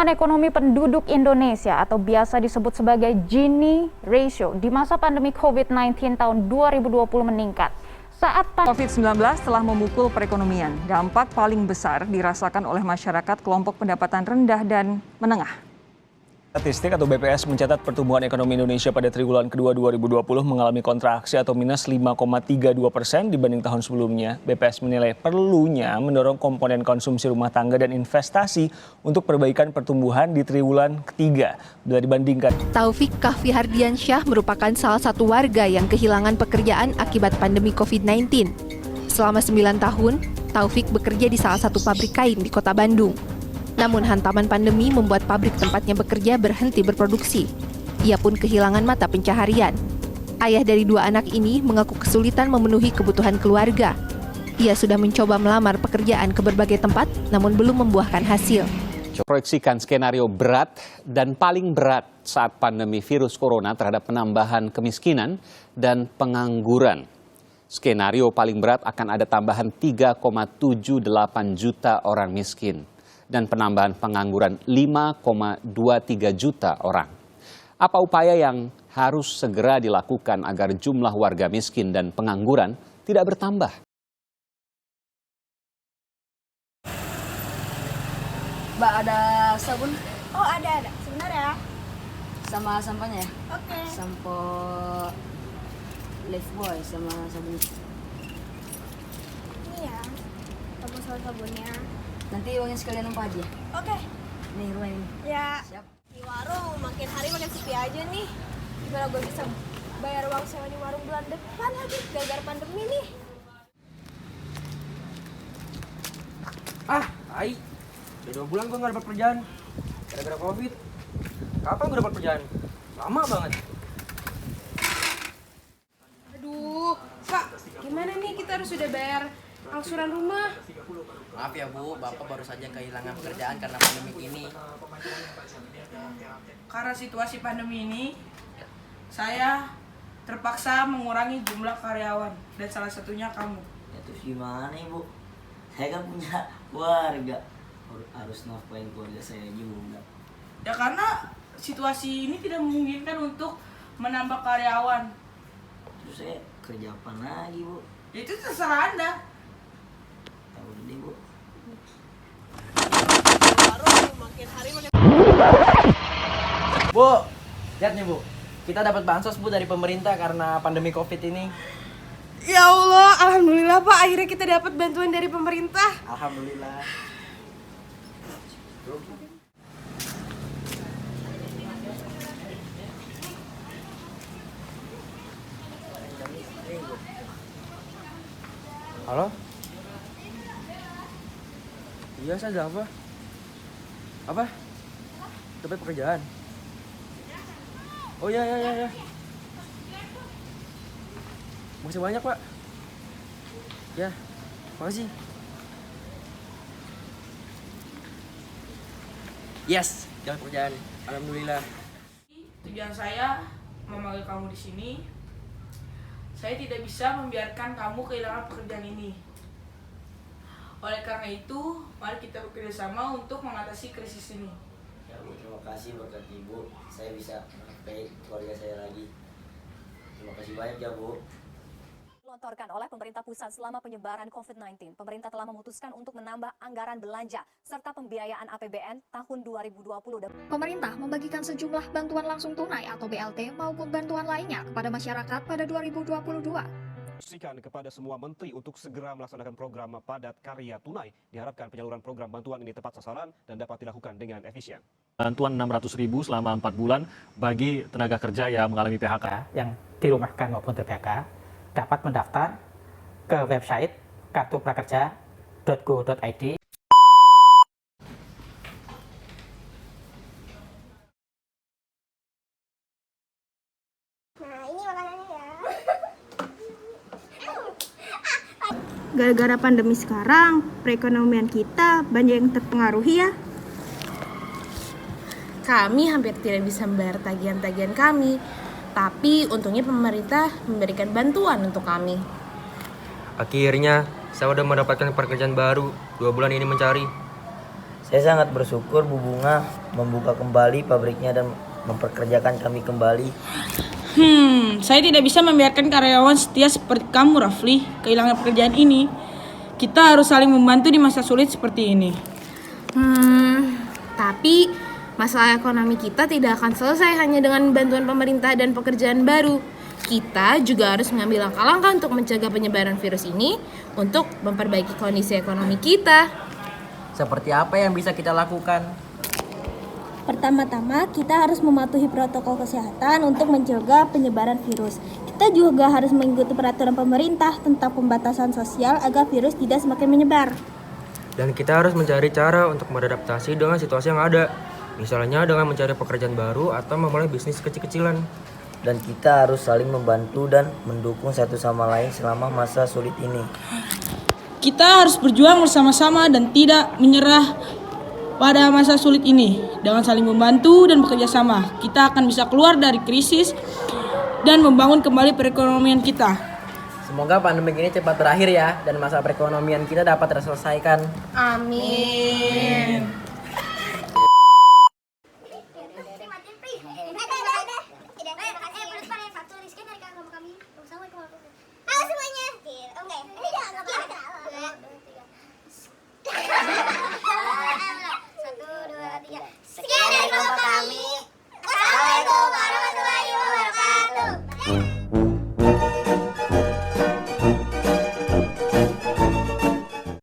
pertumbuhan ekonomi penduduk Indonesia atau biasa disebut sebagai Gini ratio di masa pandemi COVID-19 tahun 2020 meningkat. Saat COVID-19 telah memukul perekonomian, dampak paling besar dirasakan oleh masyarakat kelompok pendapatan rendah dan menengah. Statistik atau BPS mencatat pertumbuhan ekonomi Indonesia pada triwulan kedua 2020 mengalami kontraksi atau minus 5,32% dibanding tahun sebelumnya. BPS menilai perlunya mendorong komponen konsumsi rumah tangga dan investasi untuk perbaikan pertumbuhan di triwulan ketiga bila dibandingkan. Taufik Kahfi Hardiansyah merupakan salah satu warga yang kehilangan pekerjaan akibat pandemi COVID-19. Selama 9 tahun, Taufik bekerja di salah satu pabrik kain di Kota Bandung. Namun hantaman pandemi membuat pabrik tempatnya bekerja berhenti berproduksi. Ia pun kehilangan mata pencaharian. Ayah dari 2 anak ini mengaku kesulitan memenuhi kebutuhan keluarga. Ia sudah mencoba melamar pekerjaan ke berbagai tempat, namun belum membuahkan hasil. Proyeksikan skenario berat dan paling berat saat pandemi virus corona terhadap penambahan kemiskinan dan pengangguran. Skenario paling berat akan ada tambahan 3,78 juta orang miskin dan penambahan pengangguran 5,23 juta orang. Apa upaya yang harus segera dilakukan agar jumlah warga miskin dan pengangguran tidak bertambah? Mbak, ada sabun? Oh, ada. Sebentar ya. Sama sampahnya ya? Oke. Sampo Lifebuoy sama sabun. Ini ya. Sabunnya. Nanti uangnya sekalian numpah aja. Oke. Nih rumah ini. Ya. Siap. Di warung makin hari makin sepi aja nih. Gimana gue bisa bayar uang sewa di warung bulan depan lagi gara-gara pandemi nih. Tai. Udah 2 bulan gue gak dapat kerjaan. Gara-gara COVID. Kapan gue dapat kerjaan? Lama banget. Aduh, Kak, gimana nih kita harus sudah bayar angsuran rumah? Maaf ya Bu, Bapak baru saja kehilangan pekerjaan karena pandemi ini. Karena situasi pandemi ini, saya terpaksa mengurangi jumlah karyawan dan salah satunya kamu. Ya terus gimana Ibu? Saya kan punya keluarga. Harus nafkahin keluarga saya juga. Ya karena situasi ini tidak memungkinkan untuk menambah karyawan. Terus saya kerja apa lagi Bu? Itu terserah Anda. Tahu deh Bu. Bu, lihat nih Bu. Kita dapat bansos Bu dari pemerintah karena pandemi COVID ini. Ya Allah, alhamdulillah Pak, akhirnya kita dapat bantuan dari pemerintah. Alhamdulillah. Halo? Iya, saya ada apa? Apa? Dapat pekerjaan? Oh ya. Masih banyak Pak. Ya, makasih. Yes, dapat pekerjaan. Alhamdulillah. Tujuan saya memanggil kamu di sini. Saya tidak bisa membiarkan kamu kehilangan pekerjaan ini. Oleh karena itu, mari kita bekerja sama untuk mengatasi krisis ini. Ya Bu, terima kasih berkat Ibu. Saya bisa menafkahi keluarga saya lagi. Terima kasih banyak ya Bu. Dilontarkan oleh pemerintah pusat selama penyebaran COVID-19, pemerintah telah memutuskan untuk menambah anggaran belanja serta pembiayaan APBN tahun 2020. Pemerintah membagikan sejumlah bantuan langsung tunai atau BLT maupun bantuan lainnya kepada masyarakat pada 2022. Instruksikan kepada semua menteri untuk segera melaksanakan program padat karya tunai. Diharapkan penyaluran program bantuan ini tepat sasaran dan dapat dilakukan dengan efisien. Bantuan 600.000 selama 4 bulan bagi tenaga kerja yang mengalami PHK. Yang dirumahkan maupun PHK dapat mendaftar ke website kartuprakerja.go.id. Nah, ini makanannya ya. Gara-gara pandemi sekarang, perekonomian kita banyak yang terpengaruhi ya. Kami hampir tidak bisa membayar tagihan-tagihan kami. Tapi untungnya pemerintah memberikan bantuan untuk kami. Akhirnya, saya udah mendapatkan pekerjaan baru. 2 bulan ini mencari. Saya sangat bersyukur Bu Bunga membuka kembali pabriknya dan memperkerjakan kami kembali. Saya tidak bisa membiarkan karyawan setia seperti kamu, Rafli, kehilangan pekerjaan ini. Kita harus saling membantu di masa sulit seperti ini. Tapi masalah ekonomi kita tidak akan selesai hanya dengan bantuan pemerintah dan pekerjaan baru. Kita juga harus mengambil langkah-langkah untuk mencegah penyebaran virus ini untuk memperbaiki kondisi ekonomi kita. Seperti apa yang bisa kita lakukan? Pertama-tama, kita harus mematuhi protokol kesehatan untuk mencegah penyebaran virus. Kita juga harus mengikuti peraturan pemerintah tentang pembatasan sosial agar virus tidak semakin menyebar. Dan kita harus mencari cara untuk beradaptasi dengan situasi yang ada. Misalnya dengan mencari pekerjaan baru atau memulai bisnis kecil-kecilan. Dan kita harus saling membantu dan mendukung satu sama lain selama masa sulit ini. Kita harus berjuang bersama-sama dan tidak menyerah pada masa sulit ini. Dengan saling membantu dan bekerja sama, kita akan bisa keluar dari krisis dan membangun kembali perekonomian kita. Semoga pandemi ini cepat berakhir ya, dan masa perekonomian kita dapat terselesaikan. Amin.